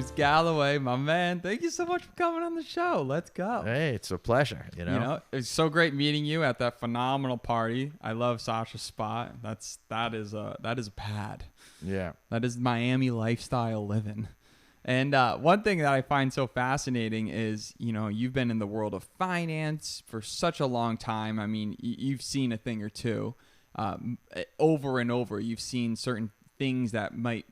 Bruce Galloway, my man. Thank you so much for coming on the show. Let's go. Hey, it's a pleasure. It's so great meeting you at that phenomenal party. I love Sasha's spot. That is a pad. Yeah. That is Miami lifestyle living. And one thing that I find so fascinating is, you've been in the world of finance for such a long time. I mean, you've seen a thing or two over and over. You've seen certain things that might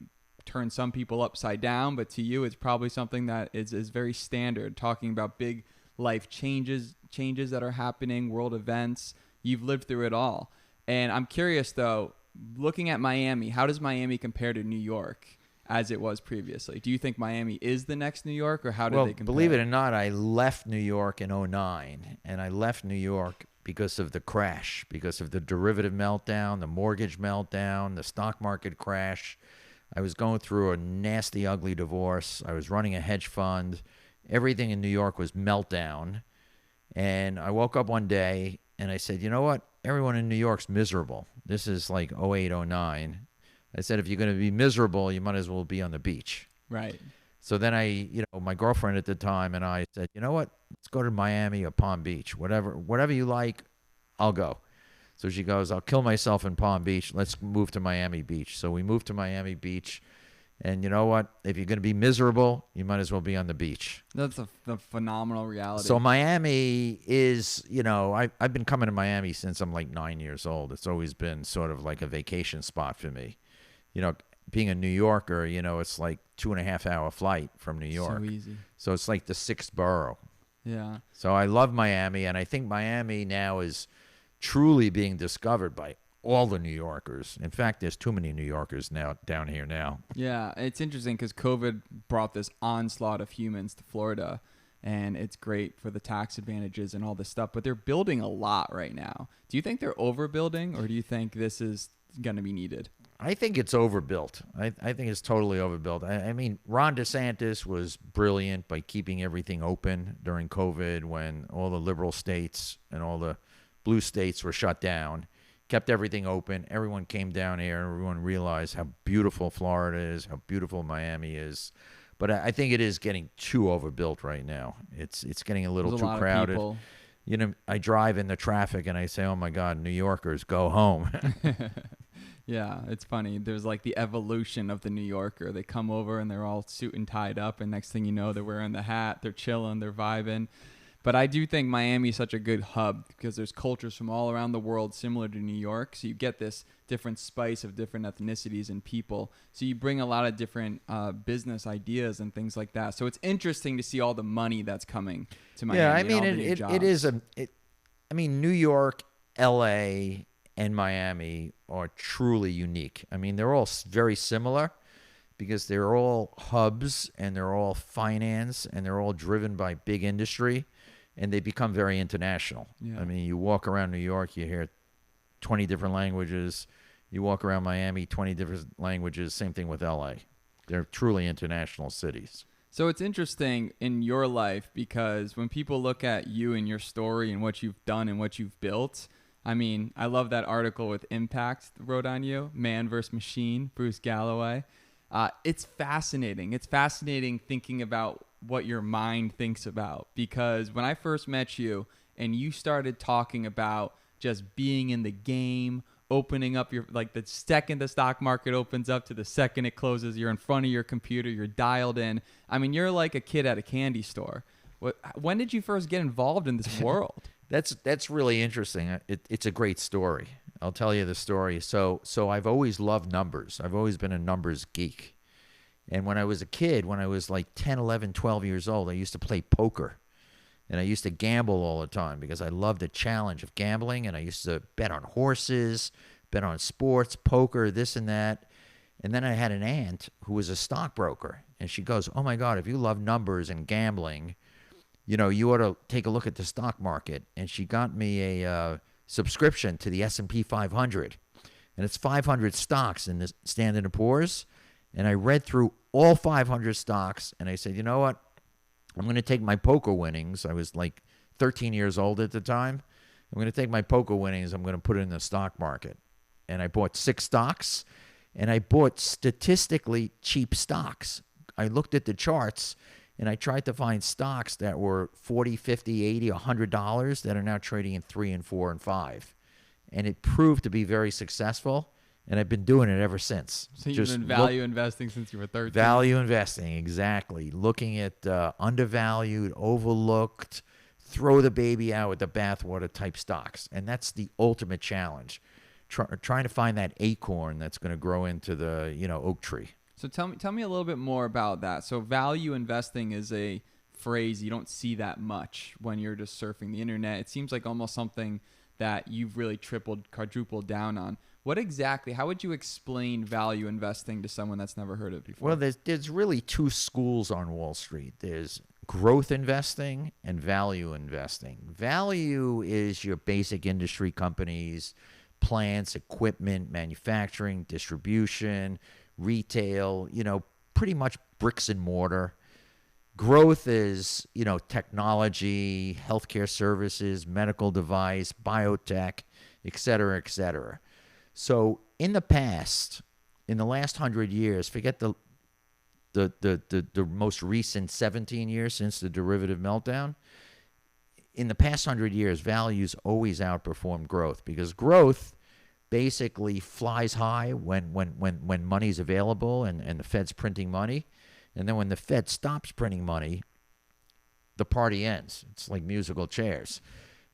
turn some people upside down, but to you, it's probably something that is very standard. Talking about big life changes that are happening, world events. You've lived through it all. And I'm curious, though, looking at Miami, how does Miami compare to New York as it was previously? Do you think Miami is the next New York, or how do they compare? Believe it or not, I left New York in 2009, and I left New York because of the crash, because of the derivative meltdown, the mortgage meltdown, the stock market crash. I was going through a nasty, ugly divorce. I was running a hedge fund. Everything in New York was meltdown. And I woke up one day and I said, you know what? Everyone in New York's miserable. This is like 2008, 2009. I said, if you're going to be miserable, you might as well be on the beach. Right. So then my girlfriend at the time and I said, you know what? Let's go to Miami or Palm Beach. Whatever you like, I'll go. So she goes, I'll kill myself in Palm Beach. Let's move to Miami Beach. So we moved to Miami Beach. And you know what? If you're going to be miserable, you might as well be on the beach. That's the phenomenal reality. So Miami is, I've been coming to Miami since I'm like 9 years old. It's always been sort of like a vacation spot for me. Being a New Yorker, it's like 2.5 hour flight from New York. So easy. So it's like the sixth borough. Yeah. So I love Miami, and I think Miami now is truly being discovered by all the New Yorkers. In fact, there's too many New Yorkers now down here now. Yeah, it's interesting because COVID brought this onslaught of humans to Florida, and it's great for the tax advantages and all this stuff, but they're building a lot right now. Do you think they're overbuilding, or do you think this is going to be needed? I think it's overbuilt. I think it's totally overbuilt. I mean, Ron DeSantis was brilliant by keeping everything open during COVID when all the liberal states and all the blue states were shut down, kept everything open. Everyone came down here. Everyone realized how beautiful Florida is, how beautiful Miami is. But I think it is getting too overbuilt right now. It's getting a little too crowded. I drive in the traffic and I say, oh, my God, New Yorkers, go home. Yeah, it's funny. There's like the evolution of the New Yorker. They come over and they're all suit and tied up, and next thing you know, they're wearing the hat, they're chilling, they're vibing. But I do think Miami is such a good hub because there's cultures from all around the world similar to New York. So you get this different spice of different ethnicities and people. So you bring a lot of different business ideas and things like that. So it's interesting to see all the money that's coming to Miami. Yeah, I mean, it is New York, L.A., and Miami are truly unique. I mean, they're all very similar because they're all hubs and they're all finance and they're all driven by big industry, and they become very international. Yeah. I mean, you walk around New York, you hear 20 different languages. You walk around Miami, 20 different languages. Same thing with LA. They're truly international cities. So it's interesting in your life because when people look at you and your story and what you've done and what you've built, I mean, I love that article with Impact wrote on you, Man vs. Machine, Bruce Galloway. It's fascinating. It's fascinating thinking about what your mind thinks about, because when I first met you and you started talking about just being in the game, opening up the second the stock market opens up to the second it closes, you're in front of your computer, you're dialed in. I mean, you're like a kid at a candy store. When did you first get involved in this world? That's really interesting. It's a great story. I'll tell you the story. So I've always loved numbers. I've always been a numbers geek. And when I was a kid, when I was like 10, 11, 12 years old, I used to play poker. And I used to gamble all the time because I loved the challenge of gambling. And I used to bet on horses, bet on sports, poker, this and that. And then I had an aunt who was a stockbroker. And she goes, oh, my God, if you love numbers and gambling, you ought to take a look at the stock market. And she got me a subscription to the S&P 500. And it's 500 stocks in the Standard & Poor's. And I read through all 500 stocks. And I said, you know what? I'm going to take my poker winnings. I was like 13 years old at the time. I'm going to take my poker winnings. I'm going to put it in the stock market. And I bought 6 stocks. And I bought statistically cheap stocks. I looked at the charts and I tried to find stocks that were 40, 50, 80, $100 that are now trading in 3 and 4 and 5. And it proved to be very successful, and I've been doing it ever since. So you've been value investing since you were 13? Value investing, exactly. Looking at undervalued, overlooked, throw the baby out with the bathwater type stocks. And that's the ultimate challenge, trying to find that acorn that's going to grow into the oak tree. So tell me a little bit more about that. So value investing is a phrase you don't see that much when you're just surfing the internet. It seems like almost something that you've really tripled, quadrupled down on. How would you explain value investing to someone that's never heard of it before? Well, there's really two schools on Wall Street. There's growth investing and value investing. Value is your basic industry companies, plants, equipment, manufacturing, distribution, retail, pretty much bricks and mortar. Growth is, technology, healthcare services, medical device, biotech, et cetera, et cetera. So in the past, in the last 100 years, forget the most recent 17 years since the derivative meltdown. In the past 100 years, values always outperformed growth because growth basically flies high when money's available and the Fed's printing money. And then when the Fed stops printing money, the party ends. It's like musical chairs.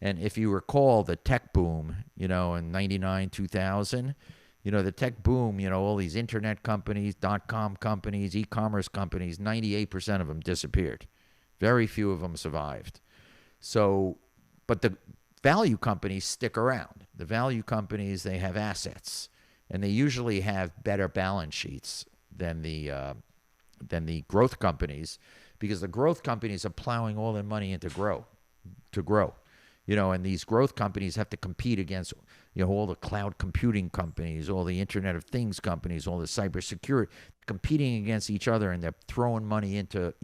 And if you recall the tech boom, in 99, 2000, the tech boom, all these internet companies, .com companies, e-commerce companies, 98% of them disappeared. Very few of them survived. So, but the value companies stick around. The value companies, they have assets, and they usually have better balance sheets than the growth companies, because the growth companies are plowing all their money into grow. And these growth companies have to compete against, all the cloud computing companies, all the Internet of Things companies, all the cybersecurity, competing against each other, and they're throwing money into,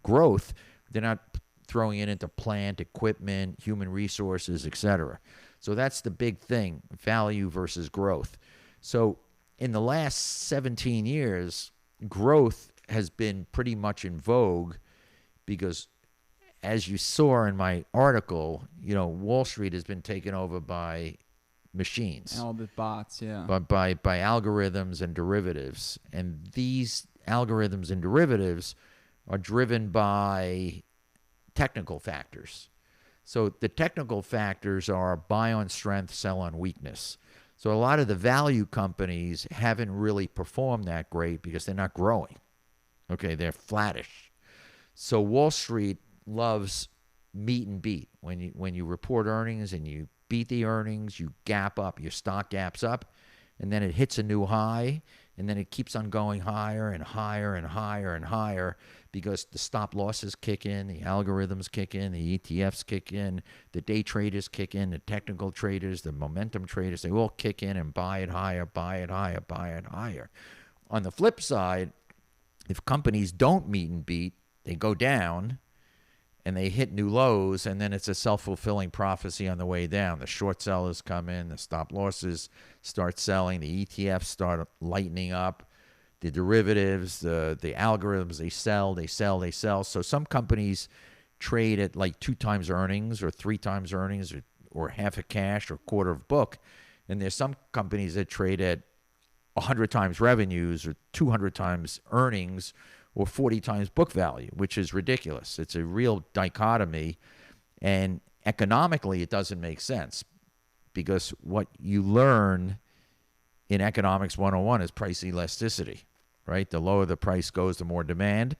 growth. They're not throwing it into plant, equipment, human resources, et cetera. So that's the big thing, value versus growth. So in the last 17 years, growth has been pretty much in vogue because, as you saw in my article, Wall Street has been taken over by machines. All the bots, yeah. But by algorithms and derivatives. And these algorithms and derivatives are driven by technical factors. So the technical factors are buy on strength, sell on weakness. So a lot of the value companies haven't really performed that great because they're not growing. Okay, they're flattish. So Wall Street loves meet and beat. When you report earnings and you beat the earnings, you gap up, your stock gaps up, and then it hits a new high, and then it keeps on going higher and higher and higher and higher because the stop losses kick in, the algorithms kick in, the ETFs kick in, the day traders kick in, the technical traders, the momentum traders, they all kick in and buy it higher, buy it higher, buy it higher. On the flip side, if companies don't meet and beat, they go down and they hit new lows, and then it's a self-fulfilling prophecy on the way down. The short sellers come in, the stop losses start selling, the ETFs start lightening up, the derivatives, the algorithms, they sell. So some companies trade at like 2 times earnings or 3 times earnings or half a cash or quarter of book, and there's some companies that trade at 100 times revenues or 200 times earnings or 40 times book value, which is ridiculous. It's a real dichotomy, and economically it doesn't make sense because what you learn in Economics 101 is price elasticity, right? The lower the price goes, the more demand.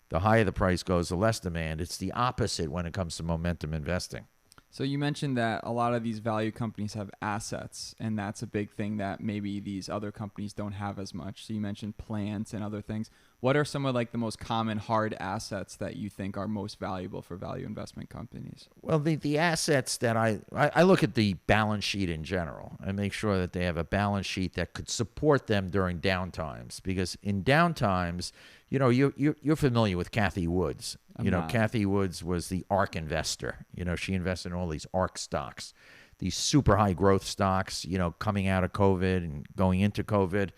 The higher the price goes, the less demand. It's the opposite when it comes to momentum investing. So you mentioned that a lot of these value companies have assets, and that's a big thing that maybe these other companies don't have as much. So you mentioned plants and other things. What are some of like the most common hard assets that you think are most valuable for value investment companies? Well, the assets that I look at the balance sheet in general. I make sure that they have a balance sheet that could support them during downtimes, because in downtimes, you're familiar with Cathie Woods. Cathie Woods was the ARK investor. She invested in all these ARK stocks, these super high growth stocks, coming out of COVID and going into COVID.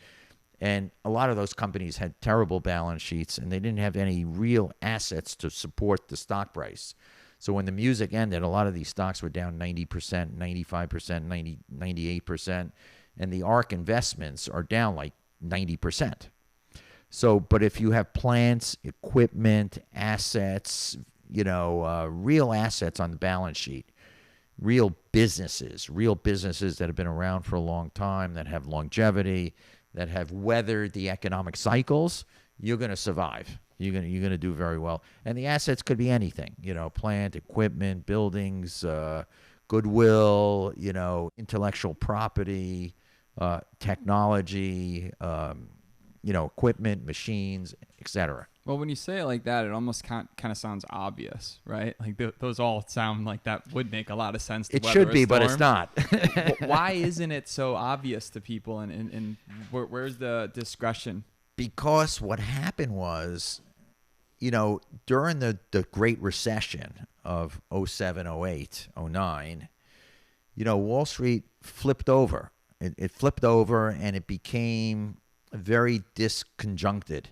And a lot of those companies had terrible balance sheets, and they didn't have any real assets to support the stock price. So when the music ended, a lot of these stocks were down 90%, 95%, 98%, and the ARK investments are down like 90%. So, but if you have plants, equipment, assets, real assets on the balance sheet, real businesses that have been around for a long time, that have longevity, that have weathered the economic cycles, you're going to survive. You're going to do very well. And the assets could be anything, plant, equipment, buildings, goodwill, intellectual property, technology, equipment, machines, etc. Well, when you say it like that, it almost kind of sounds obvious, right? Like those all sound like that would make a lot of sense. It should be, but it's not. Why isn't it so obvious to people? And where's the discretion? Because what happened was, during the Great Recession of 07, 08, 09, Wall Street flipped over. It flipped over, and it became very disconjuncted,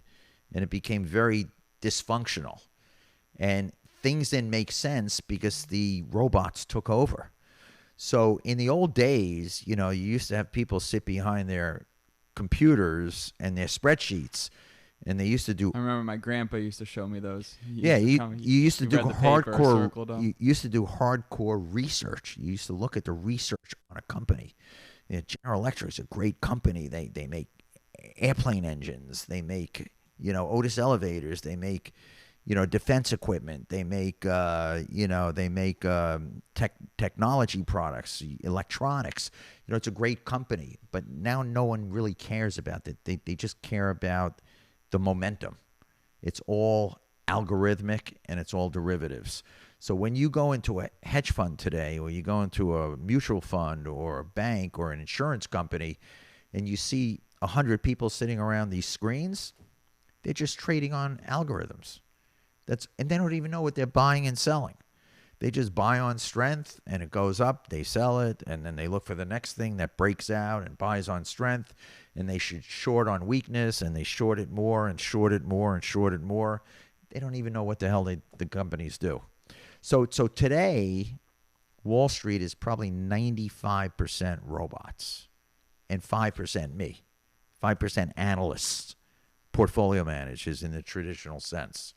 and it became very dysfunctional. And things didn't make sense because the robots took over. So in the old days, you used to have people sit behind their computers and their spreadsheets, and they used to do. I remember my grandpa used to show me those. You used to do hardcore. You used to do hardcore research. You used to look at the research on a company. General Electric is a great company. They make airplane engines. They make Otis elevators. They make defense equipment. They make technology products, electronics. It's a great company. But now no one really cares about that. They just care about the momentum. It's all algorithmic and it's all derivatives. So when you go into a hedge fund today, or you go into a mutual fund or a bank or an insurance company, and you see 100 people sitting around these screens, they're just trading on algorithms. And they don't even know what they're buying and selling. They just buy on strength, and it goes up, they sell it, and then they look for the next thing that breaks out and buys on strength, and they should short on weakness, and they short it more and short it more and short it more. They don't even know what the hell the companies do. So today, Wall Street is probably 95% robots and 5% me, 5% analysts, portfolio managers in the traditional sense.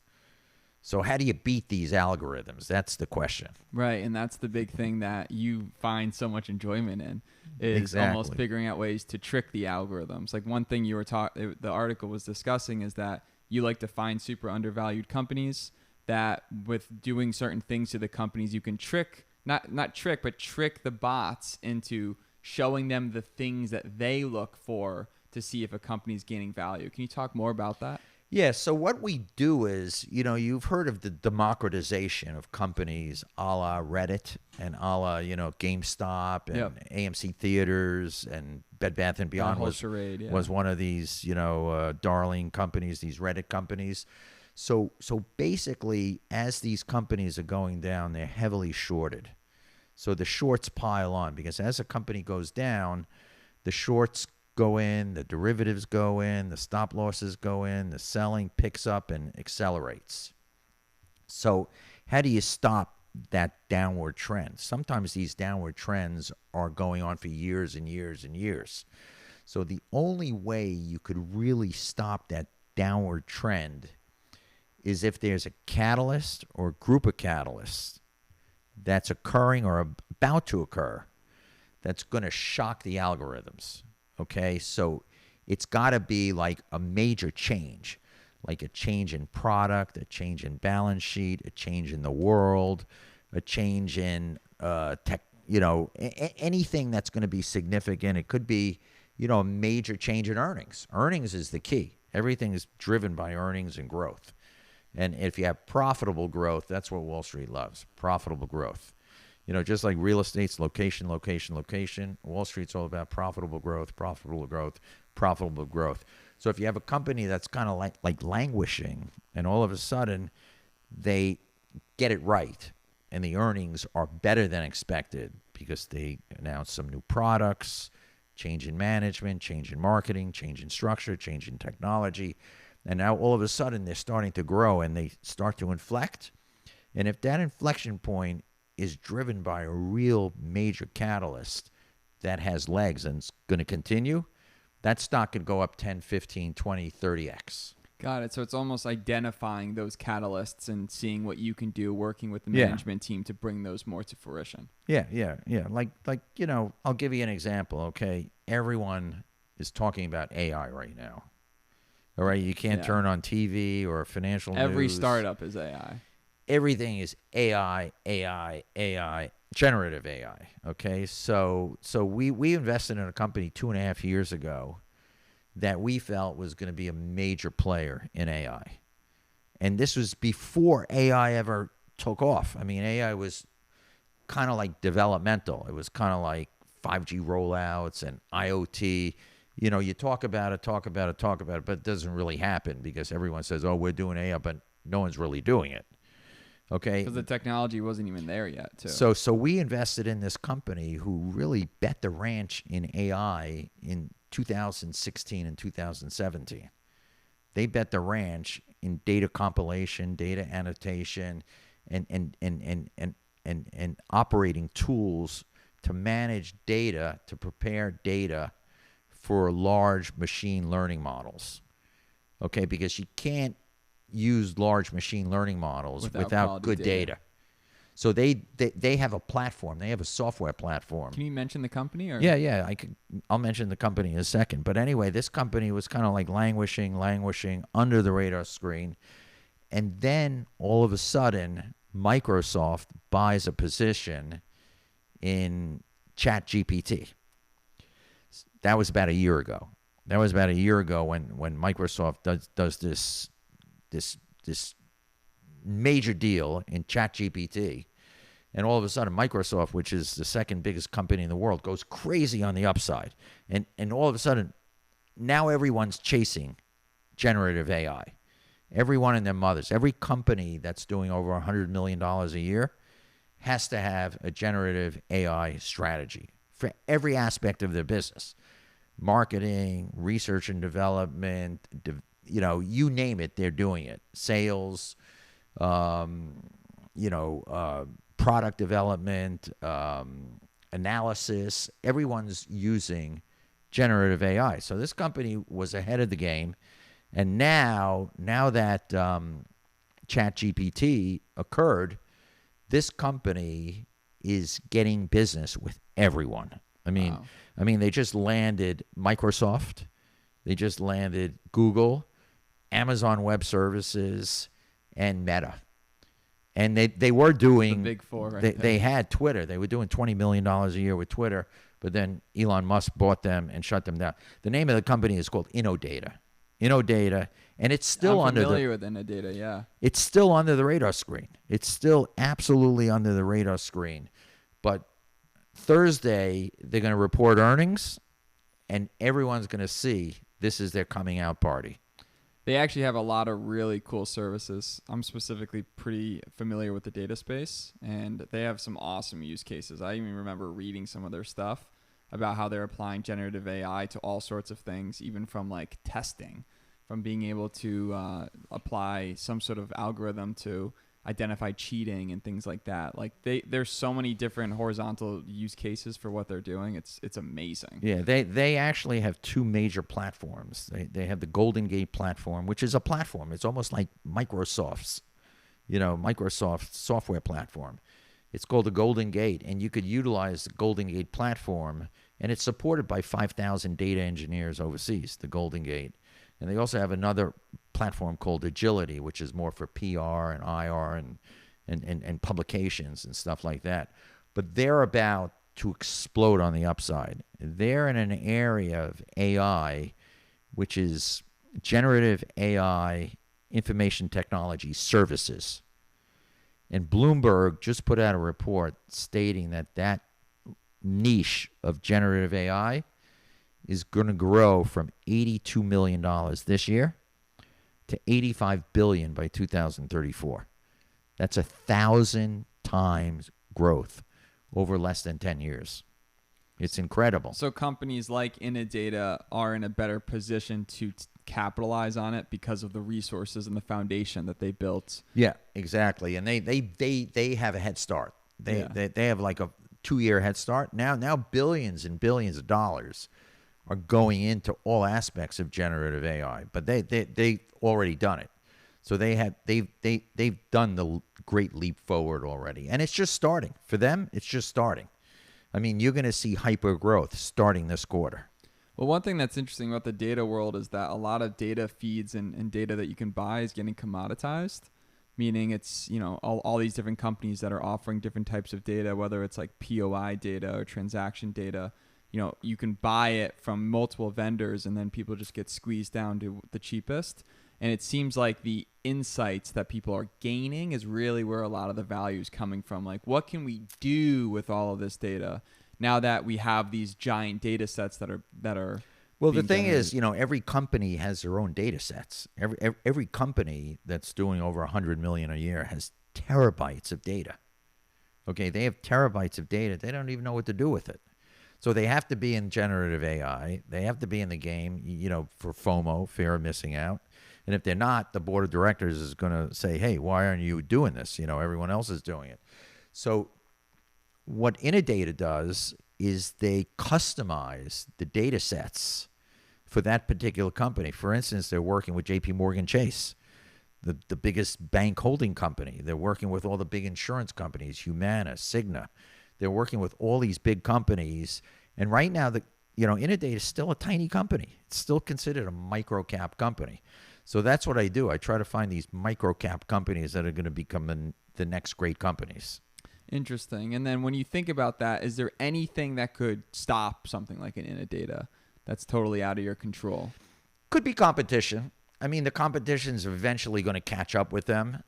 So how do you beat these algorithms? That's the question. Right, and that's the big thing that you find so much enjoyment in is almost figuring out ways to trick the algorithms. Like one thing the article was discussing is that you like to find super undervalued companies that with doing certain things to the companies, you can trick the bots into showing them the things that they look for to see if a company's gaining value. Can you talk more about that? Yeah, so what we do is, you've heard of the democratization of companies a la Reddit and a la, GameStop and AMC Theaters and Bed Bath & Beyond was one of these, darling companies, these Reddit companies. So basically, as these companies are going down, they're heavily shorted. So the shorts pile on because as a company goes down, the shorts go in, the derivatives go in, the stop losses go in, the selling picks up and accelerates. So how do you stop that downward trend? Sometimes these downward trends are going on for years and years and years. So the only way you could really stop that downward trend is if there's a catalyst or a group of catalysts that's occurring or about to occur that's going to shock the algorithms. Okay, so it's got to be like a major change, like a change in product, a change in balance sheet, a change in the world, a change in tech, anything that's going to be significant. It could be, a major change in earnings. Earnings is the key. Everything is driven by earnings and growth. And if you have profitable growth, that's what Wall Street loves, profitable growth. Just like real estate's location, location, location, Wall Street's all about profitable growth, profitable growth, profitable growth. So if you have a company that's kind of like languishing and all of a sudden they get it right and the earnings are better than expected because they announce some new products, change in management, change in marketing, change in structure, change in technology. And now all of a sudden they're starting to grow and they start to inflect. And if that inflection point is driven by a real major catalyst that has legs and is going to continue, that stock could go up 10, 15, 20, 30x. Got it. So it's almost identifying those catalysts and seeing what you can do, working with the Yeah. management team to bring those more to fruition. Yeah. Like I'll give you an example, okay? Everyone is talking about AI right now. All right, you can't Yeah. turn on TV or financial Every news. startup is AI. Everything is AI, generative AI. Okay, so we invested in a company 2.5 years ago that we felt was going to be a major player in AI, and this was before AI ever took off. I mean, AI was kind of like developmental. It was kind of like 5G rollouts and IoT. You know, you talk about it, but it doesn't really happen because everyone says, "Oh, we're doing AI," but no one's really doing it. Okay, Because the technology wasn't even there yet, too. so we invested in this company who really bet the ranch in AI in 2016 and 2017. They bet the ranch in data compilation, data annotation, and operating tools to manage data, to prepare data for large machine learning models. Okay, because you can't use large machine learning models without quality good data. So they have a platform. They have a software platform. Can you mention the company? Or? Yeah. I'll mention the company in a second. But anyway, this company was kind of like languishing under the radar screen. And then all of a sudden, Microsoft buys a position in ChatGPT. That was about a year ago. When Microsoft does this major deal in ChatGPT, and all of a sudden Microsoft, which is the second biggest company in the world, goes crazy on the upside, and all of a sudden now everyone's chasing generative AI. Everyone and their mothers, every company that's doing over $100 million a year has to have a generative AI strategy for every aspect of their business. Marketing, research and development, you name it, they're doing it. Sales, product development, analysis. Everyone's using generative AI. So this company was ahead of the game, and now that ChatGPT occurred, this company is getting business with everyone. Wow. I mean, they just landed Microsoft, they just landed Google, Amazon Web Services, and Meta. And they were doing the big four. They had Twitter. They were doing $20 million a year with Twitter, but then Elon Musk bought them and shut them down. The name of the company is called Innodata, and it's still I'm under familiar with Innodata. Yeah. It's still under the radar screen. It's still absolutely under the radar screen, but Thursday, they're going to report earnings, and everyone's going to see this is their coming out party. They actually have a lot of really cool services. I'm specifically pretty familiar with the data space, and they have some awesome use cases. I even remember reading some of their stuff about how they're applying generative AI to all sorts of things, even from like testing, from being able to apply some sort of algorithm to identify cheating and things like that. Like there's so many different horizontal use cases for what they're doing. It's amazing. Yeah, they actually have two major platforms. They have the Golden Gate platform, which is a platform. It's almost like Microsoft's software platform. It's called the Golden Gate, and you could utilize the Golden Gate platform, and it's supported by 5,000 data engineers overseas, the Golden Gate. And they also have another platform called Agility, which is more for PR and IR and publications and stuff like that. But they're about to explode on the upside. They're in an area of AI, which is generative AI information technology services. And Bloomberg just put out a report stating that niche of generative AI is going to grow from $82 million this year to $85 billion by 2034. That's 1,000 times growth over less than 10 years. It's incredible. So companies like Innodata are in a better position to capitalize on it because of the resources and the foundation that they built. Yeah, exactly. And they have a head start. They have like a 2-year head start. Now billions and billions of dollars are going into all aspects of generative AI, but they already done it. So they've done the great leap forward already, and it's just starting for them. It's just starting. I mean, you're going to see hyper growth starting this quarter. Well, one thing that's interesting about the data world is that a lot of data feeds and data that you can buy is getting commoditized, meaning it's, all these different companies that are offering different types of data, whether it's like POI data or transaction data. You can buy it from multiple vendors and then people just get squeezed down to the cheapest. And it seems like the insights that people are gaining is really where a lot of the value is coming from. Like, what can we do with all of this data now that we have these giant data sets that are Well, the thing generated? is, every company has their own data sets. Every company that's doing over 100 million a year has terabytes of data. Okay, they have terabytes of data. They don't even know what to do with it. So they have to be in generative AI. They have to be in the game, for FOMO, fear of missing out. And if they're not, the board of directors is going to say, hey, why aren't you doing this? Everyone else is doing it. So what Innodata does is they customize the data sets for that particular company. For instance, they're working with JP Morgan Chase, the biggest bank holding company. They're working with all the big insurance companies, Humana, Cigna. They're working with all these big companies. And right now, Innodata is still a tiny company. It's still considered a micro cap company. So that's what I do. I try to find these micro cap companies that are going to become the next great companies. Interesting. And then when you think about that, is there anything that could stop something like an Innodata that's totally out of your control? Could be competition. I mean, the competition's eventually going to catch up with them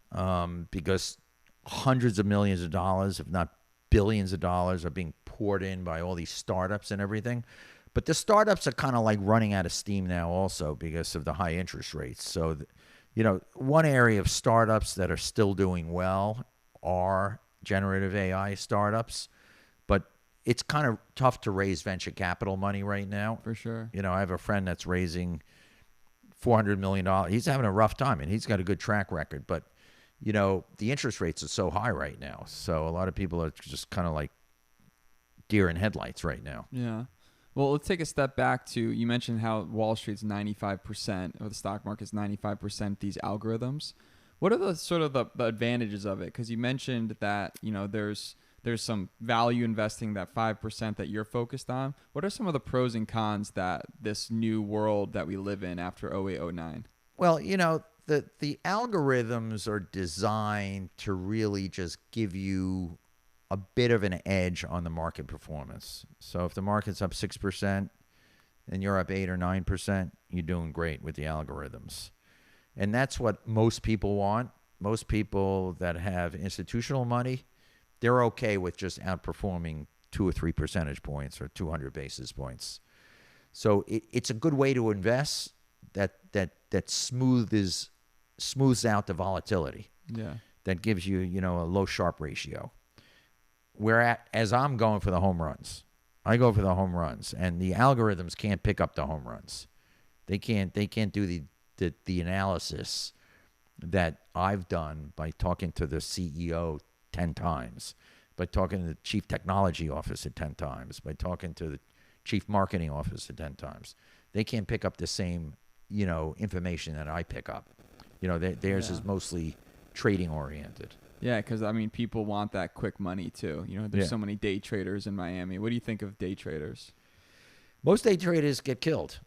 because hundreds of millions of dollars, if not billions of dollars, are being poured in by all these startups and everything. But the startups are kind of like running out of steam now also because of the high interest rates. So, one area of startups that are still doing well are generative AI startups. But it's kind of tough to raise venture capital money right now. For sure. I have a friend that's raising $400 million. He's having a rough time, and he's got a good track record. But, the interest rates are so high right now. So a lot of people are just kind of like deer in headlights right now. Yeah. Well, let's take a step back to, you mentioned how Wall Street's 95%, or the stock market's 95% these algorithms. What are the sort of the advantages of it? Because you mentioned that, there's some value investing, that 5% that you're focused on. What are some of the pros and cons that this new world that we live in after 08, 09? Well, the algorithms are designed to really just give you a bit of an edge on the market performance. So if the market's up 6% and you're up 8 or 9%, you're doing great with the algorithms. And that's what most people want. Most people that have institutional money, they're okay with just outperforming 2 or 3 percentage points or 200 basis points. So it's a good way to invest that smooths out the volatility. Yeah. That gives you, a low Sharpe ratio. As I'm going for the home runs. I go for the home runs, and the algorithms can't pick up the home runs. They can't do the analysis that I've done by talking to the CEO 10 times, by talking to the chief technology officer 10 times, by talking to the chief marketing officer 10 times. They can't pick up the same, information that I pick up. Theirs is mostly trading oriented. Yeah, because, people want that quick money, too. There's so many day traders in Miami. What do you think of day traders? Most day traders get killed.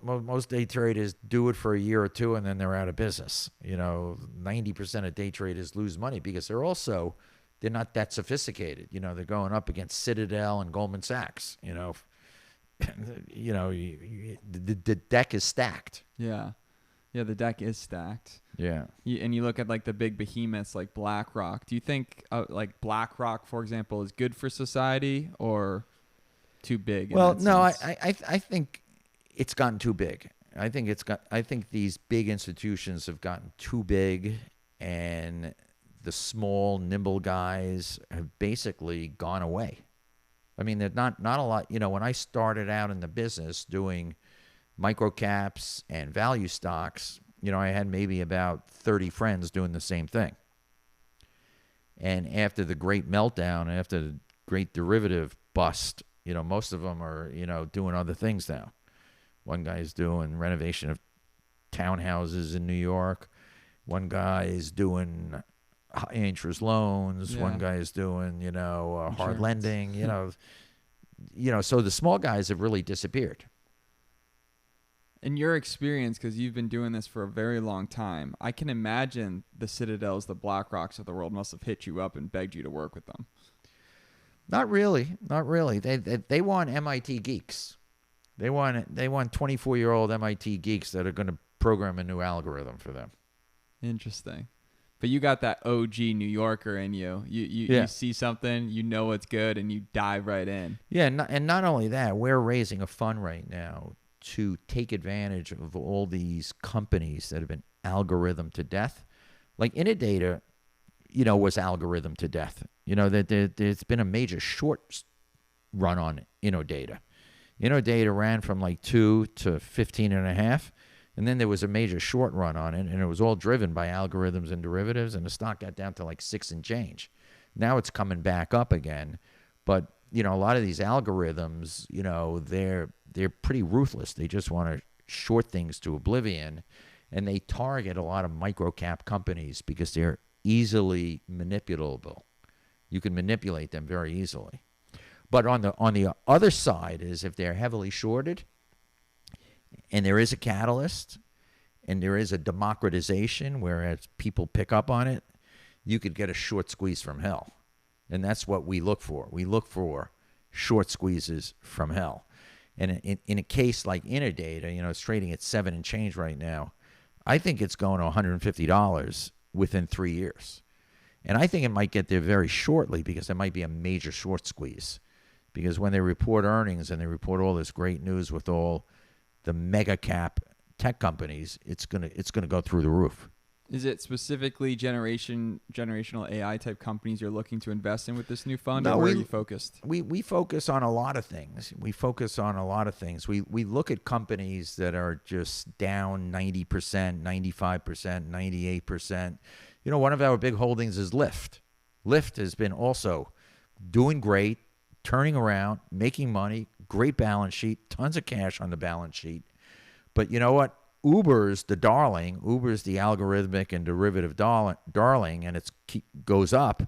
Most day traders do it for a year or two, and then they're out of business. 90% of day traders lose money because they're not that sophisticated. They're going up against Citadel and Goldman Sachs. The deck is stacked. Yeah. Yeah, the deck is stacked. Yeah. And you look at like the big behemoths like BlackRock. Do you think like BlackRock, for example, is good for society or too big? Well, no, I think it's gotten too big. I think these big institutions have gotten too big, and the small, nimble guys have basically gone away. I mean, there's not a lot. You know, when I started out in the business doing micro caps and value stocks, you know, I had maybe about 30 friends doing the same thing. And after the great meltdown, after the great derivative bust, you know, most of them are, you know, doing other things now. One guy's doing renovation of townhouses in New York. One guy is doing high interest loans. Yeah. One guy is doing, you know, hard Insurance. lending, you know, so the small guys have really disappeared. In your experience, because you've been doing this for a very long time, I can imagine the Citadels, the BlackRocks of the world must have hit you up and begged you to work with them. Not really. Not really. They want MIT geeks. They want 24-year-old MIT geeks that are going to program a new algorithm for them. Interesting. But you got that OG New Yorker in you. You see something, you know it's good, and you dive right in. Yeah, and not only that, we're raising a fund right now to take advantage of all these companies that have been algorithm to death. Like Innodata, you know, was algorithm to death. You know, there's been a major short run on Innodata. Innodata ran from like 2 to 15 and a half. And then there was a major short run on it, and it was all driven by algorithms and derivatives, and the stock got down to like 6 and change. Now it's coming back up again. But, you know, a lot of these algorithms, you know, they're pretty ruthless. They just want to short things to oblivion, and they target a lot of micro-cap companies because they're easily manipulable. You can manipulate them very easily. But on the other side is if they're heavily shorted, and there is a catalyst, and there is a democratization, whereas people pick up on it, you could get a short squeeze from hell. And that's what we look for. We look for short squeezes from hell. And in a case like Innodata, you know, it's trading at 7 and change right now. I think it's going to $150 within 3 years. And I think it might get there very shortly because there might be a major short squeeze. Because when they report earnings and they report all this great news with all the mega cap tech companies, it's gonna go through the roof. Is it specifically generational AI type companies you're looking to invest in with this new fund, or where are you focused? We focus on a lot of things. We look at companies that are just down 90%, 95%, 98%. You know, one of our big holdings is Lyft. Lyft has been also doing great, turning around, making money, great balance sheet, tons of cash on the balance sheet. But you know what? Uber's the darling. Uber's the algorithmic and derivative darling, and it goes up,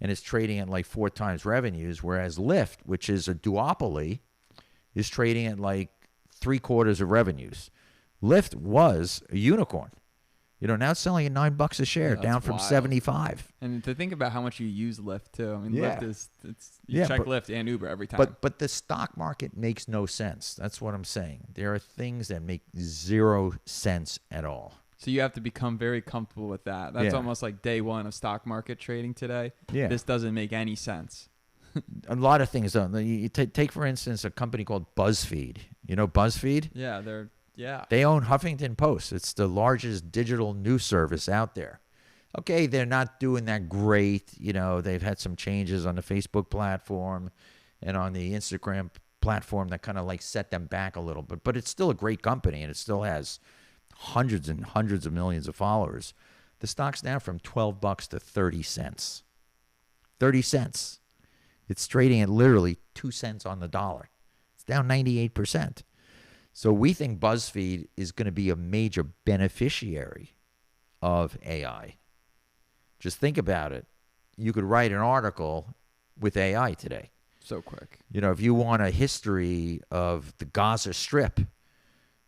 and it's trading at like 4 times revenues, whereas Lyft, which is a duopoly, is trading at like 3/4 of revenues. Lyft was a unicorn. You know, now it's selling at $9 a share, down from 75. And to think about how much you use Lyft too. I mean, Yeah. Lyft you check Lyft and Uber every time. But the stock market makes no sense. That's what I'm saying. There are things that make 0 sense at all. So you have to become very comfortable with that. That's almost like day one of stock market trading today. Yeah. This doesn't make any sense. A lot of things don't. You take, for instance, a company called BuzzFeed. You know BuzzFeed? Yeah. They own Huffington Post. It's the largest digital news service out there. Okay, they're not doing that great. You know, they've had some changes on the Facebook platform and on the Instagram platform that kind of like set them back a little bit. But it's still a great company, and it still has hundreds and hundreds of millions of followers. The stock's now from $12 to 30 cents. 30 cents. It's trading at literally 2 cents on the dollar. It's down 98%. So we think BuzzFeed is going to be a major beneficiary of AI. Just think about it. You could write an article with AI today. So quick. You know, if you want a history of the Gaza Strip,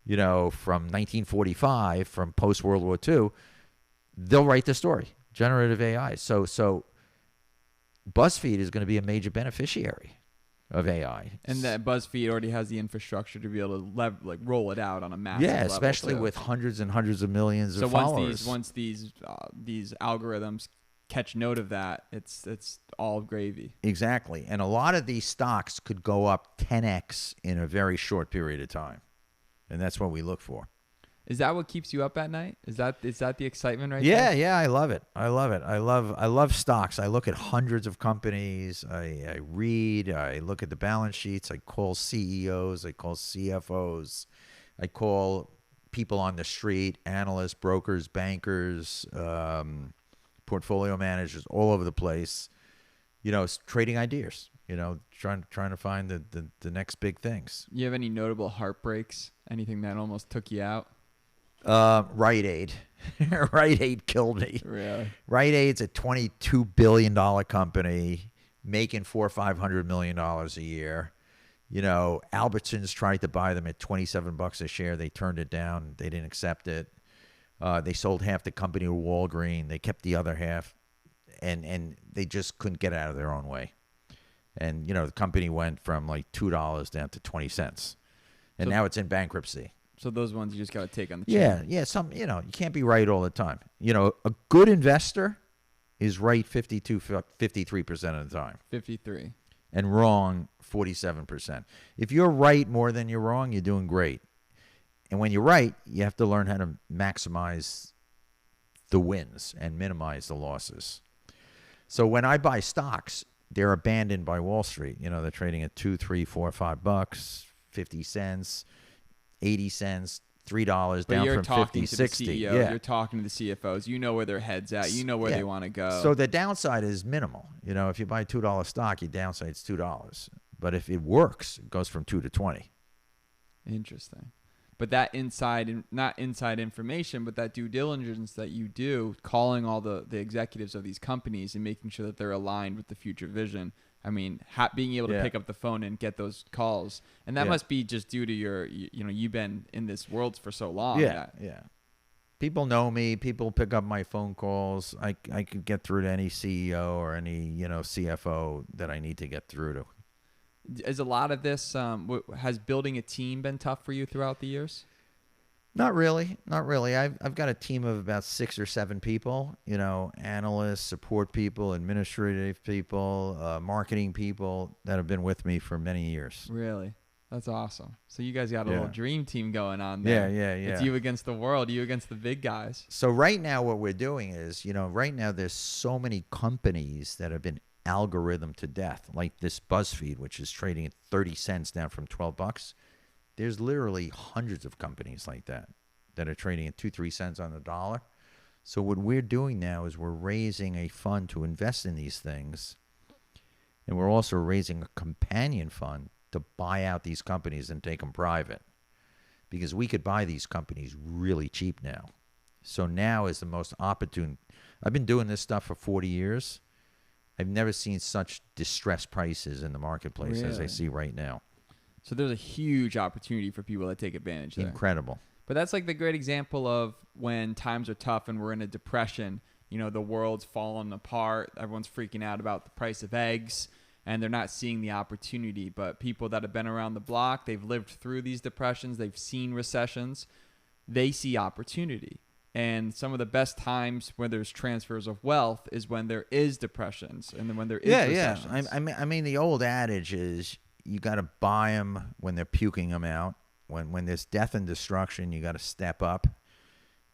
you know, from 1945, from post-World War II, they'll write the story. Generative AI. So BuzzFeed is going to be a major beneficiary of AI. And that BuzzFeed already has the infrastructure to be able to roll it out on a massive level. Yeah, especially with hundreds and hundreds of millions of followers. So once these algorithms catch note of that, it's all gravy. Exactly. And a lot of these stocks could go up 10x in a very short period of time. And that's what we look for. Is that what keeps you up at night? Is that the excitement right Yeah, there? yeah, I love it. I love it. I love stocks. I look at hundreds of companies. I read. I look at the balance sheets. I call CEOs. I call CFOs. I call people on the street, analysts, brokers, bankers, portfolio managers, all over the place. Trading ideas. Trying to find the next big things. You have any notable heartbreaks? Anything that almost took you out? Rite Aid. Rite Aid killed me. Really? Rite Aid's a $22 billion company making $400-500 million a year. Albertsons tried to buy them at $27 a share. They turned it down. They didn't accept it. They sold half the company to Walgreens. They kept the other half, and they just couldn't get out of their own way. And the company went from like $2 down to 20 cents, and now it's in bankruptcy. So those ones you just got to take on the chin. Yeah. You can't be right all the time. A good investor is right 53% of the time. 53. And wrong 47%. If you're right more than you're wrong, you're doing great. And when you're right, you have to learn how to maximize the wins and minimize the losses. So when I buy stocks, they're abandoned by Wall Street. They're trading at $2, $3, $4, $5, 50 cents, 80 cents, $3 down from 50, 60. CEOs, Yeah. You're talking to the CFOs. You know where their head's at. You know where they want to go. So the downside is minimal. If you buy a $2 stock, your downside is $2. But if it works, it goes from 2 to 20. Interesting. But that not inside information, but that due diligence that you do, calling all the executives of these companies and making sure that they're aligned with the future vision. I mean, being able to pick up the phone and get those calls, and that must be just due to you've been in this world for so long. Yeah. People know me. People pick up my phone calls. I could get through to any CEO or any CFO that I need to get through to. Is a lot of this has building a team been tough for you throughout the years? Not really. I've got a team of about 6 or 7 people, analysts, support people, administrative people, marketing people that have been with me for many years. Really? That's awesome. So you guys got a little dream team going on there. Yeah. It's you against the world, you against the big guys. So right now what we're doing is, right now there's so many companies that have been algorithmed to death, like this BuzzFeed, which is trading at 30 cents down from $12. There's literally hundreds of companies like that are trading at 2-3 cents on the dollar. So what we're doing now is we're raising a fund to invest in these things, and we're also raising a companion fund to buy out these companies and take them private, because we could buy these companies really cheap now. So now is the most opportune. I've been doing this stuff for 40 years. I've never seen such distressed prices in the marketplace as I see right now. So there's a huge opportunity for people that take advantage there. Incredible. But that's like the great example of when times are tough and we're in a depression, the world's falling apart. Everyone's freaking out about the price of eggs and they're not seeing the opportunity. But people that have been around the block, they've lived through these depressions, they've seen recessions, they see opportunity. And some of the best times when there's transfers of wealth is when there is depressions and then when there is recessions. Yeah. I mean, the old adage is you got to buy them when they're puking them out. When there's death and destruction, you got to step up.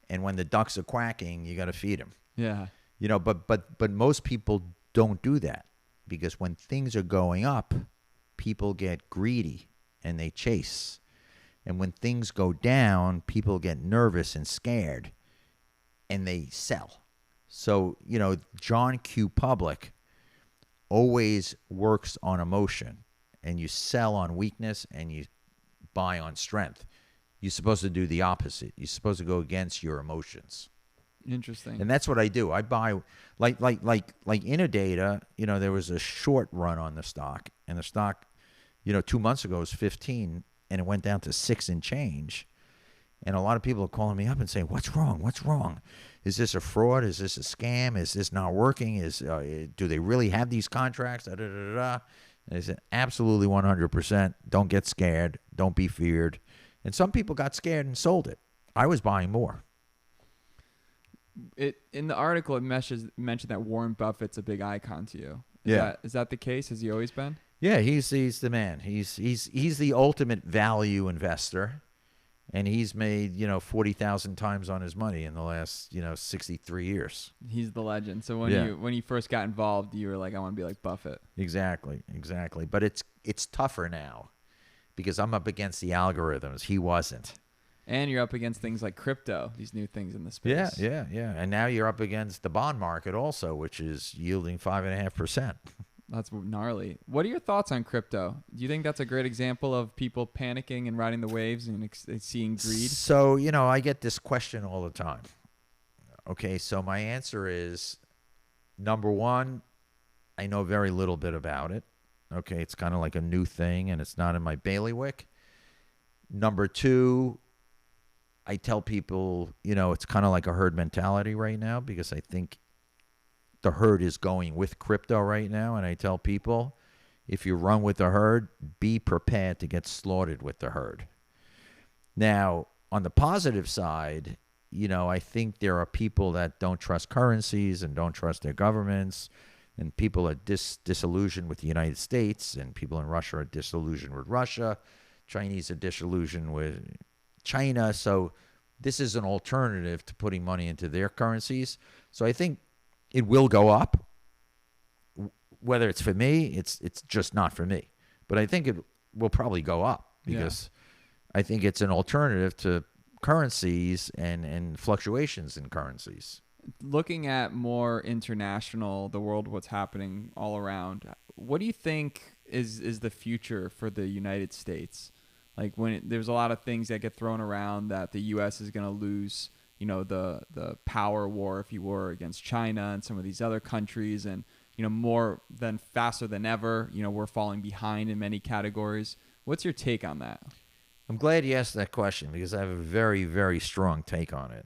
And when the ducks are quacking, you got to feed them. Yeah. But most people don't do that, because when things are going up, people get greedy and they chase. And when things go down, people get nervous and scared and they sell. So, John Q. Public always works on emotion, and you sell on weakness and you buy on strength. You're supposed to do the opposite. You're supposed to go against your emotions. Interesting. And that's what I do. I buy like Innodata, there was a short run on the stock, and the stock, 2 months ago was 15 and it went down to 6 and change. And a lot of people are calling me up and saying, "What's wrong? What's wrong? Is this a fraud? Is this a scam? Is this not working? Do they really have these contracts?" Da, da, da, da. And I said, absolutely 100%. Don't get scared. Don't be feared. And some people got scared and sold it. I was buying more. In the article, it mentioned that Warren Buffett's a big icon to you. Is that the case? Has he always been? Yeah, he's the man. He's the ultimate value investor. and he's made 40,000 times on his money in the last 63 years. He's the legend. So Yeah. when you first got involved, you were like, I want to be like Buffett. Exactly. But it's tougher now because I'm up against the algorithms. He wasn't. And you're up against things like crypto, these new things in the space. Yeah. And now you're up against the bond market also, which is yielding 5.5%. That's gnarly. What are your thoughts on crypto? Do you think that's a great example of people panicking and riding the waves and seeing greed? So, I get this question all the time. Okay, so my answer is, number one, I know very little bit about it. Okay, it's kind of like a new thing, and it's not in my bailiwick. Number two, I tell people, it's kind of like a herd mentality right now because I think the herd is going with crypto right now. And I tell people, if you run with the herd, be prepared to get slaughtered with the herd. Now, on the positive side, I think there are people that don't trust currencies and don't trust their governments, and people are disillusioned with the United States, and people in Russia are disillusioned with Russia. Chinese are disillusioned with China. So this is an alternative to putting money into their currencies. So I think it will go up. Whether it's for me, it's just not for me. But I think it will probably go up because I think it's an alternative to currencies and fluctuations in currencies. Looking at more international, the world, what's happening all around, what do you think is the future for the United States? Like there's a lot of things that get thrown around that the U.S. is going to lose, the power war, if you were, against China and some of these other countries, and more than faster than ever, we're falling behind in many categories. What's your take on that? I'm glad you asked that question because I have a very, very strong take on it.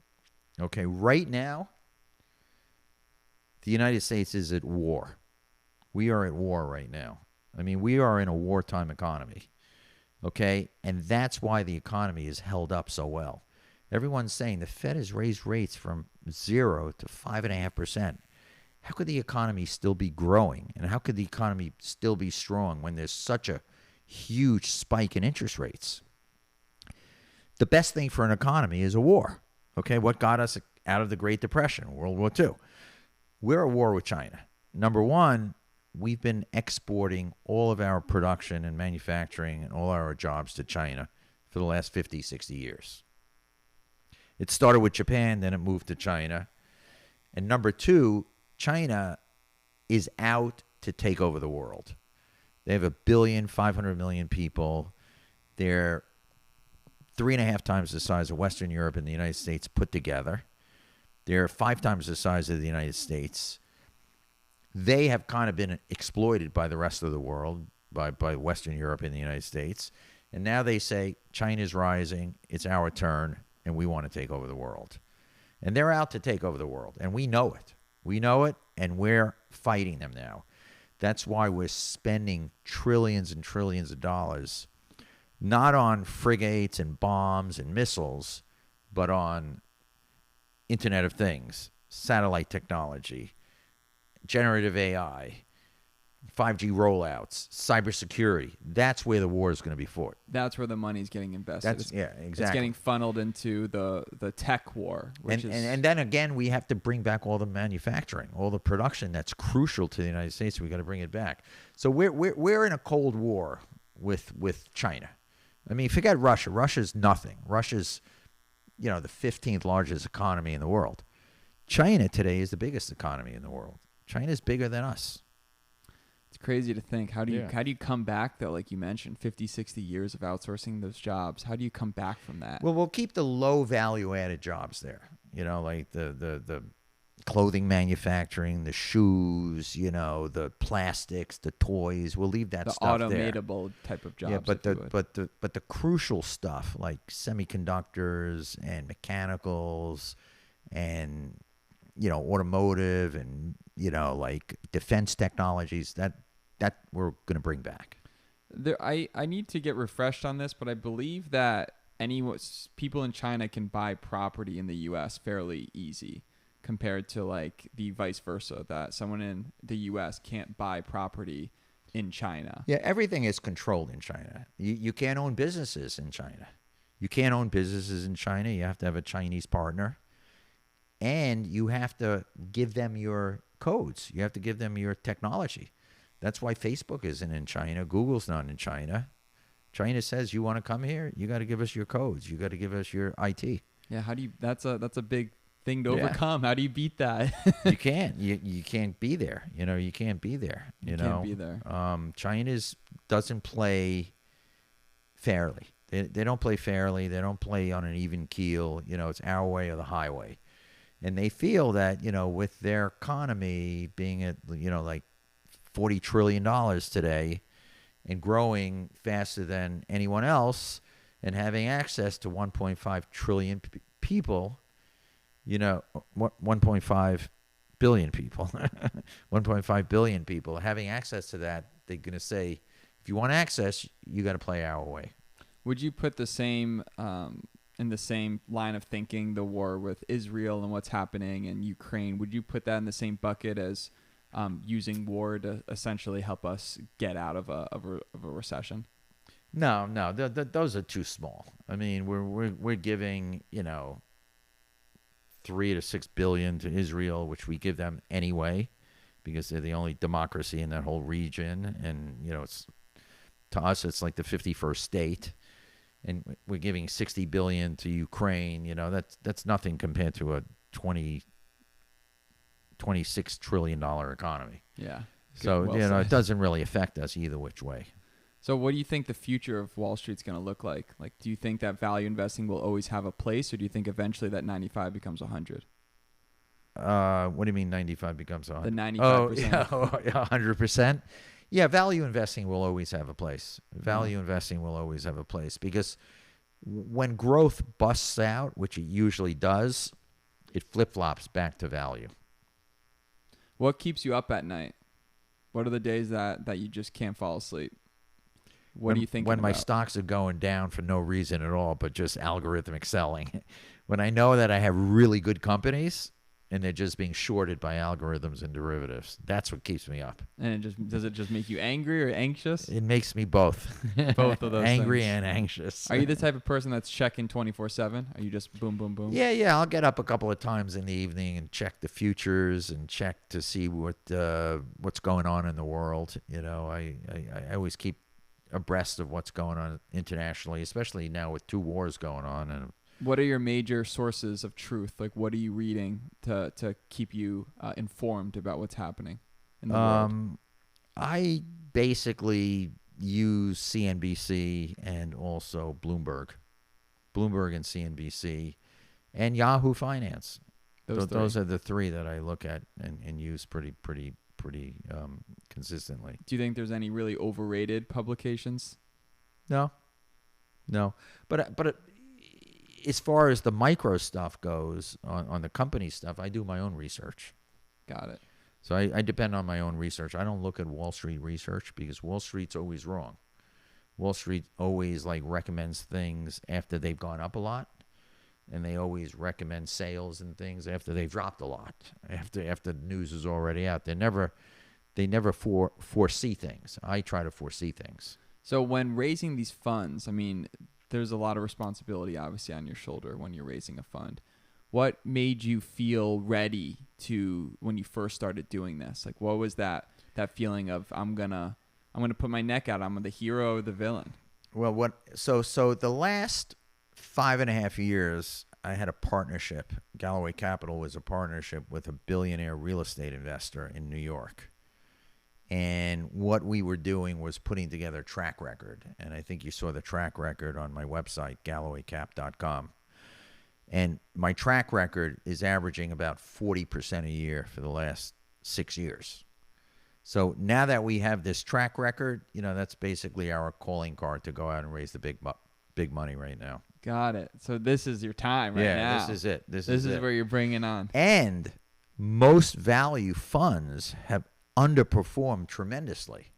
Okay, right now, the United States is at war. We are at war right now. I mean, we are in a wartime economy. Okay, and that's why the economy is held up so well. Everyone's saying the Fed has raised rates from 0 to 5.5%. How could the economy still be growing? And how could the economy still be strong when there's such a huge spike in interest rates? The best thing for an economy is a war. Okay, what got us out of the Great Depression, World War II? We're at war with China. Number one, we've been exporting all of our production and manufacturing and all our jobs to China for the last 50, 60 years. It started with Japan, then it moved to China. And number two, China is out to take over the world. They have 1,500,000,000 people. They're 3.5 times the size of Western Europe and the United States put together. They're 5 times the size of the United States. They have kind of been exploited by the rest of the world, by Western Europe and the United States. And now they say, China's rising, it's our turn, and we want to take over the world. And they're out to take over the world, and we know it. We know it, and we're fighting them now. That's why we're spending trillions and trillions of dollars, not on frigates and bombs and missiles, but on Internet of Things, satellite technology, generative AI, 5G rollouts, cybersecurity. That's where the war is going to be fought. That's where the money's getting invested. Exactly. It's getting funneled into the tech war. And then again, we have to bring back all the manufacturing, all the production that's crucial to the United States. We got to bring it back. So we're in a cold war with China. I mean, forget Russia. Russia's nothing. Russia's, the 15th largest economy in the world. China today is the biggest economy in the world. China's bigger than us. It's crazy to think. How do you come back, though? Like you mentioned, 50, 60 years of outsourcing those jobs. How do you come back from that? Well, we'll keep the low value added jobs there. Like the clothing manufacturing, the shoes, the plastics, the toys. We'll leave that stuff there. The automatable type of jobs. Yeah, but the crucial stuff like semiconductors and mechanicals and automotive and like defense technologies that we're going to bring back. I need to get refreshed on this, but I believe that people in China can buy property in the U.S. fairly easy compared to like the vice versa, that someone in the U.S. can't buy property in China. Yeah, everything is controlled in China. You can't own businesses in China. You can't own businesses in China. You have to have a Chinese partner. And you have to give them your codes. You have to give them your technology. That's why Facebook isn't in China. Google's not in China. China says, you want to come here? You got to give us your codes. You got to give us your IT. Yeah, how do you? That's a big thing to Yeah. overcome. How do you beat that? You can't. You can't be there. You can't be there. You know. Can't be there. China's doesn't play fairly. They don't play fairly. They don't play on an even keel. It's our way or the highway. And they feel that, with their economy being at, like $40 trillion today and growing faster than anyone else and having access to 1.5 trillion people, 1.5 billion people, 1.5 billion people having access to that, they're going to say, if you want access, you got to play our way. Would you put the same in the same line of thinking, the war with Israel and what's happening in Ukraine? Would you put that in the same bucket as using war to essentially help us get out of a recession? No, those are too small. I mean, we're giving 3 to 6 billion to Israel, which we give them anyway, because they're the only democracy in that whole region, and it's to us it's like the 51st state, and we're giving 60 billion to Ukraine. That's nothing compared to a $26 trillion economy. Yeah. So it doesn't really affect us either which way. So what do you think the future of Wall Street's going to look like? Like, do you think that value investing will always have a place, or do you think eventually that 95 becomes 100? What do you mean 95 becomes 100? The 95%. Oh, yeah, 100%. Yeah, value investing will always have a place. Value investing will always have a place because when growth busts out, which it usually does, it flip-flops back to value. What keeps you up at night? What are the days that you just can't fall asleep? What do you think? When my stocks are going down for no reason at all, but just algorithmic selling. When I know that I have really good companies and they're just being shorted by algorithms and derivatives, that's what keeps me up. And does it just make you angry or anxious? It makes me both. Both of those angry things. and anxious. Are you the type of person that's checking 24/7? Are you just boom, boom, boom? Yeah. I'll get up a couple of times in the evening and check the futures and check to see what's going on in the world. I always keep abreast of what's going on internationally, especially now with 2 wars going on. And what are your major sources of truth? Like, what are you reading to keep you informed about what's happening in the world? I basically use CNBC and also Bloomberg and CNBC, and Yahoo Finance. Those are the 3 that I look at and use pretty consistently. Do you think there's any really overrated publications? No. But as far as the micro stuff goes, on the company stuff, I do my own research. Got it. So I depend on my own research. I don't look at Wall Street research because Wall Street's always wrong. Wall Street always recommends things after they've gone up a lot, and they always recommend sales and things after they've dropped a lot. After the news is already out, they never foresee things. I try to foresee things. So when raising these funds, I mean, there's a lot of responsibility obviously on your shoulder when you're raising a fund. What made you feel ready to when you first started doing this? Like, what was that feeling of I'm gonna put my neck out, I'm the hero or the villain? Well, so the last 5.5 years, I had a partnership. Galloway Capital was a partnership with a billionaire real estate investor in New York. And what we were doing was putting together a track record. And I think you saw the track record on my website, gallowaycap.com. And my track record is averaging about 40% a year for the last 6 years. So now that we have this track record, that's basically our calling card to go out and raise the big money right now. Got it. So this is your time right now. Yeah, this is it. This is where you're bringing on. And most value funds have underperformed tremendously.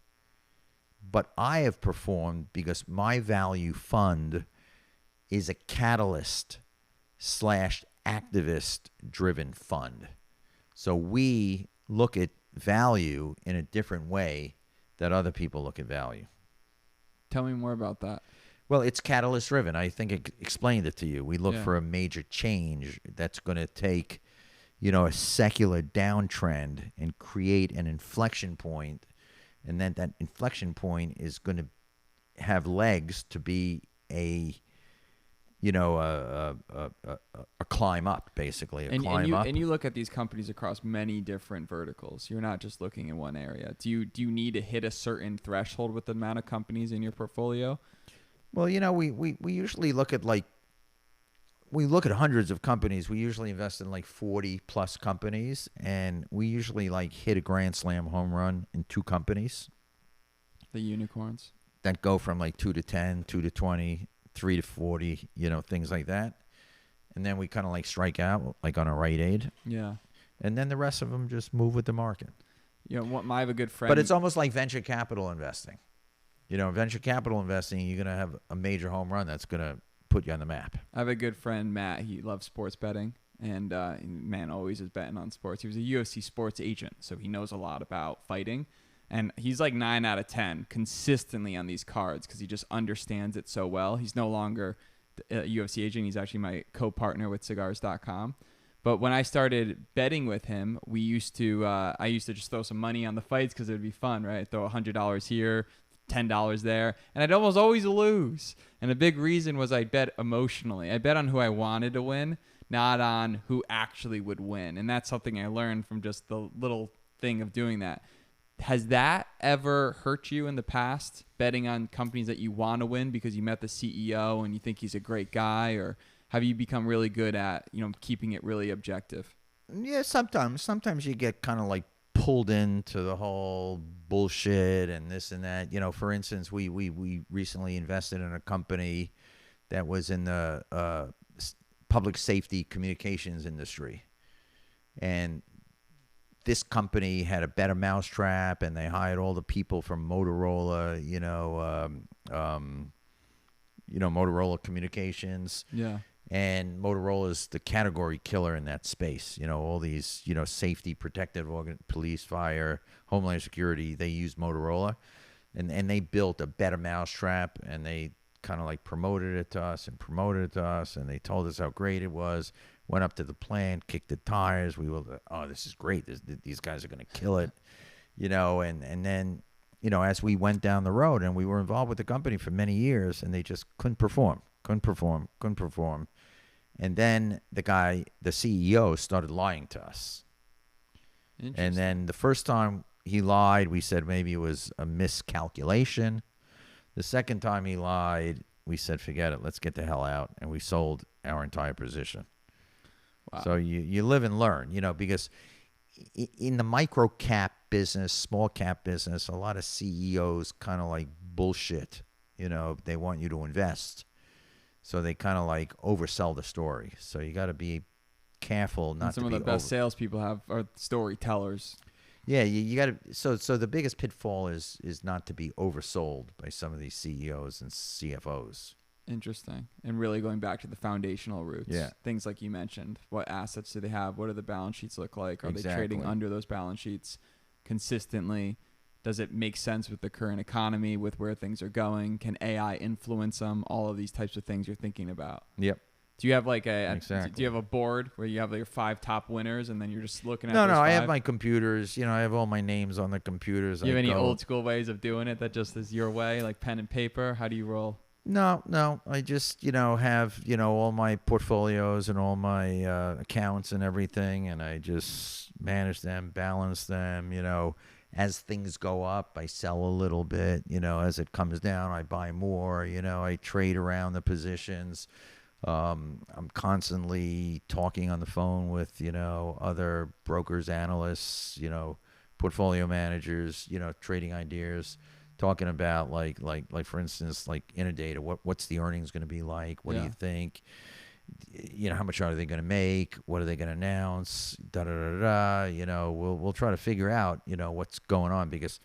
But I have performed because my value fund is a catalyst / activist driven fund. So we look at value in a different way that other people look at value. Tell me more about that. Well, it's catalyst driven. I think it explained it to you. We look Yeah. for a major change that's going to take, a secular downtrend and create an inflection point, and then that inflection point is going to have legs to be a climb up, basically, a And climb up. you look at these companies across many different verticals. You're not just looking in one area. Do you need to hit a certain threshold with the amount of companies in your portfolio? Well, we usually look at hundreds of companies. We usually invest in like 40 plus companies, and we usually like hit a grand slam home run in 2 companies The unicorns. that go from like 2 to 10, 2 to 20, 3 to 40, things like that. And then we kind of like strike out like on a Rite Aid, Yeah. and then the rest of them just move with the market. I have a good friend. But it's almost like venture capital investing. Venture capital investing, you're going to have a major home run that's going to put you on the map. I have a good friend, Matt. He loves sports betting, and man always is betting on sports. He was a UFC sports agent, so he knows a lot about fighting. And he's like 9 out of 10 consistently on these cards because he just understands it so well. He's no longer a UFC agent. He's actually my co-partner with cigars.com. But when I started betting with him, I used to just throw some money on the fights because it would be fun, right? I'd throw $100 here, $10 there, and I'd almost always lose. And the big reason was I bet emotionally. I bet on who I wanted to win, not on who actually would win. And that's something I learned from just the little thing of doing that. Has that ever hurt you in the past, betting on companies that you want to win because you met the CEO and you think he's a great guy, or have you become really good at, keeping it really objective? Yeah, sometimes you get kind of like pulled into the whole bullshit and this and that. For instance, we recently invested in a company that was in the public safety communications industry, and this company had a better mousetrap, and they hired all the people from Motorola, Motorola Communications. Yeah. And Motorola is the category killer in that space. All these, safety, protective police, fire, Homeland Security, they use Motorola. And they built a better mousetrap, and they kind of like promoted it to us, and they told us how great it was. Went up to the plant, kicked the tires. We were, oh, this is great. These guys are going to kill it, and then, as we went down the road, and we were involved with the company for many years, and they just couldn't perform. And then the CEO started lying to us. And then the first time he lied, we said maybe it was a miscalculation. The second time he lied, we said, forget it. Let's get the hell out. And we sold our entire position. Wow. So you live and learn, because in the micro cap business, small cap business, a lot of CEOs kind of like bullshit. They want you to invest. So they kind of like oversell the story. So you got to be careful not to be. Some of the best salespeople are storytellers. Yeah, you got to. So the biggest pitfall is not to be oversold by some of these CEOs and CFOs. Interesting. And really going back to the foundational roots. Yeah. Things like you mentioned. What assets do they have? What do the balance sheets look like? Are they Exactly. trading under those balance sheets consistently? Does it make sense with the current economy, with where things are going? Can AI influence them? All of these types of things you're thinking about. Yep. Do you have like Exactly. do you have a board where you have your 5 top winners and then you're just looking at No, those I 5? have my computers. I have all my names on the computers. Do you have any old school ways of doing it that just is your way, like pen and paper? How do you roll? No. I just, have, all my portfolios and all my accounts and everything, and I just manage them, balance them, As things go up, I sell a little bit, as it comes down, I buy more, I trade around the positions. I'm constantly talking on the phone with, other brokers, analysts, portfolio managers, trading ideas, talking about like for instance, like Innodata, what's the earnings going to be like? What do you think? How much are they going to make? What are they going to announce? We'll try to figure out, what's going on, because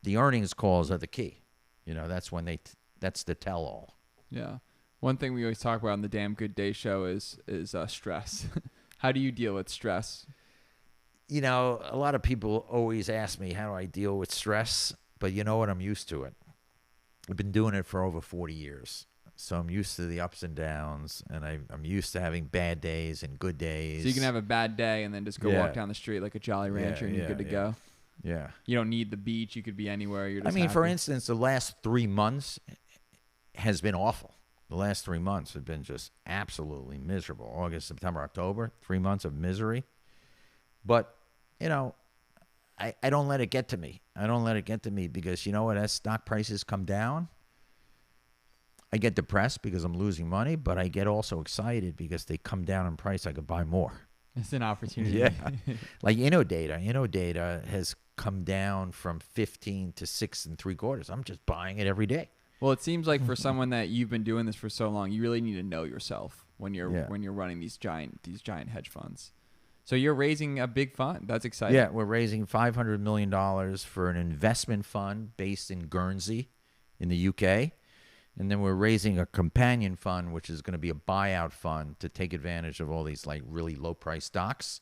the earnings calls are the key. That's when that's the tell all. Yeah. One thing we always talk about on the Damn Good Day show is stress. How do you deal with stress? A lot of people always ask me, how do I deal with stress? But you know what? I'm used to it. I've been doing it for over 40 years. So I'm used to the ups and downs, and I'm used to having bad days and good days. So you can have a bad day and then just go walk down the street like a Jolly Rancher and you're good to go. Yeah. You don't need the beach. You could be anywhere. You're just for happy. instance, the last 3 months has been awful. The last 3 months have been just absolutely miserable. August, September, October, 3 months of misery. But, I don't let it get to me. I don't let it get to me because you know what? As stock prices come down, I get depressed because I'm losing money, but I get also excited because they come down in price. I could buy more. It's an opportunity. Yeah. Like Innodata has come down from 15 to 6.75. I'm just buying it every day. Well, it seems like for someone that you've been doing this for so long, you really need to know yourself when you're running these giant hedge funds. So you're raising a big fund. That's exciting. Yeah, we're raising $500 million for an investment fund based in Guernsey in the UK. And then we're raising a companion fund, which is going to be a buyout fund to take advantage of all these like really low price stocks.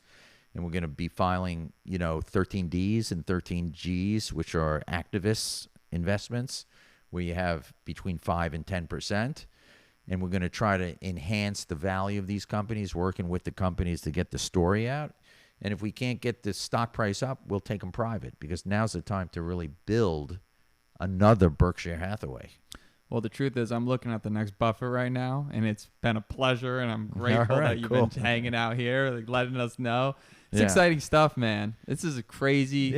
And we're going to be filing, 13Ds and 13Gs, which are activist investments, where you have between 5 and 10%. And we're going to try to enhance the value of these companies, working with the companies to get the story out. And if we can't get the stock price up, we'll take them private because now's the time to really build another Berkshire Hathaway. Well, the truth is I'm looking at the next Buffett right now, and it's been a pleasure, and I'm grateful that you've been hanging out here, like, letting us know. It's exciting stuff, man. This is a crazy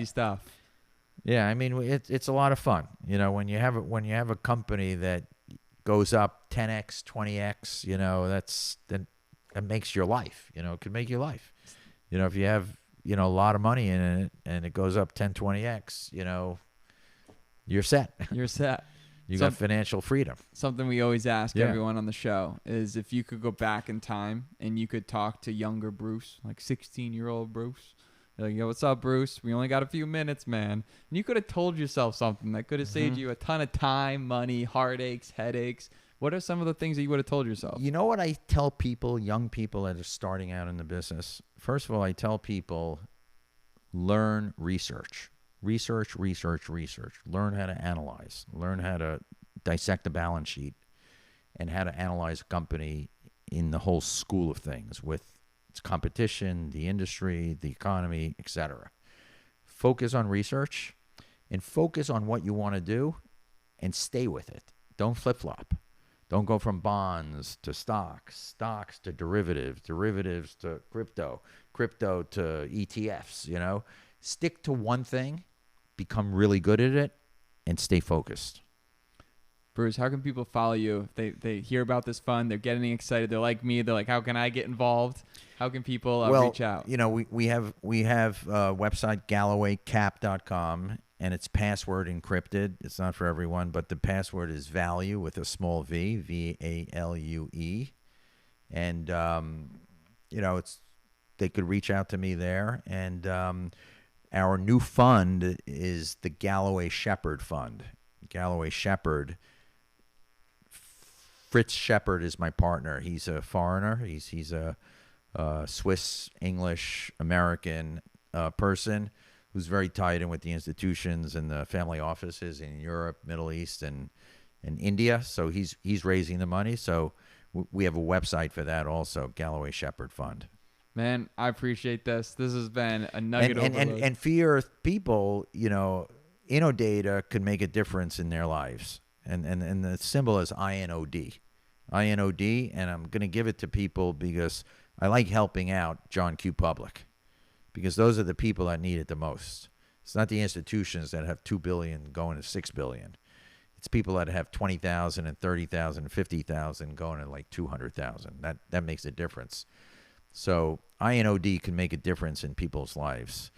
stuff. Yeah, it's a lot of fun. When you have a company that goes up 10x, 20x, that makes your life. It could make your life. If you have a lot of money in it and it goes up 10, 20x, you're set. You're set. You got financial freedom. Something we always ask everyone on the show is if you could go back in time and you could talk to younger Bruce, like 16-year-old Bruce. You're like, yo, what's up, Bruce? We only got a few minutes, man. And you could have told yourself something that could have saved you a ton of time, money, heartaches, headaches. What are some of the things that you would have told yourself? You know what I tell people, young people that are starting out in the business? First of all, I tell people, learn research. Research. Learn how to analyze. Learn how to dissect the balance sheet and how to analyze a company in the whole school of things with its competition, the industry, the economy, etc. Focus on research and focus on what you want to do and stay with it. Don't flip-flop. Don't go from bonds to stocks, stocks to derivatives, derivatives to crypto, crypto to ETFs, Stick to one thing, become really good at it, and stay focused. Bruce, how can people follow you? If they hear about this fund, they're getting excited, they're like me, they're like, how can I get involved? How can people reach out? We have a website, GallowayCap.com, and it's password encrypted. It's not for everyone, but the password is value with a small v, VALUE. And, they could reach out to me there. And our new fund is the Galloway Shepherd Fund. Galloway Shepherd. Fritz Shepherd is my partner. He's a foreigner. He's a Swiss, English, American person who's very tied in with the institutions and the family offices in Europe, Middle East, and India. So he's raising the money. So we have a website for that also, Galloway Shepherd Fund. Man, I appreciate this. This has been a nugget overload. And for your people, Innodata could make a difference in their lives. And the symbol is INOD. INOD, and I'm going to give it to people because I like helping out John Q. Public, because those are the people that need it the most. It's not the institutions that have $2 billion going to $6 billion. It's people that have 20,000 and 30,000 and 50,000 going to like 200,000. That makes a difference. So INOD can make a difference in people's lives.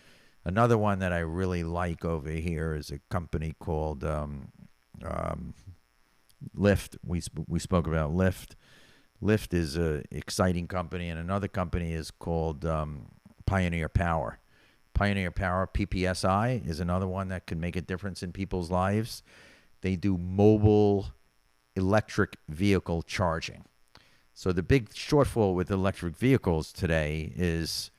Another one that I really like over here is a company called Lyft. We spoke about Lyft. Lyft is an exciting company, and another company is called Pioneer Power. Pioneer Power, PPSI, is another one that can make a difference in people's lives. They do mobile electric vehicle charging. So the big shortfall with electric vehicles today is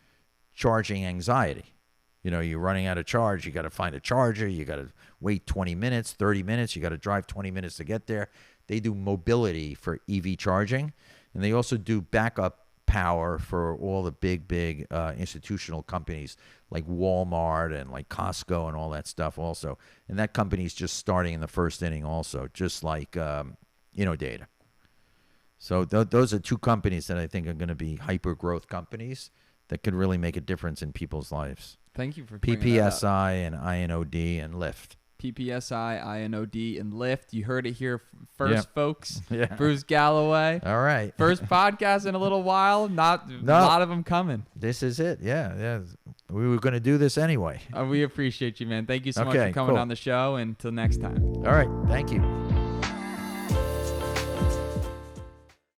charging anxiety. You're running out of charge. You got to find a charger. You got to wait 20 minutes, 30 minutes. You got to drive 20 minutes to get there. They do mobility for EV charging, and they also do backup power for all the big institutional companies like Walmart and like Costco and all that stuff also. And that company's just starting in the first inning also, just like Data. So those are two companies that I think are going to be hyper growth companies that could really make a difference in people's lives. Thank you for bringing that up. PPSI and INOD and Lyft. PPSI, INOD, and Lyft. You heard it here first, folks. Yeah. Bruce Galloway. All right. First podcast in a little while. A lot of them coming. This is it. Yeah. We were going to do this anyway. We appreciate you, man. Thank you so much for coming on the show. Until next time. All right. Thank you.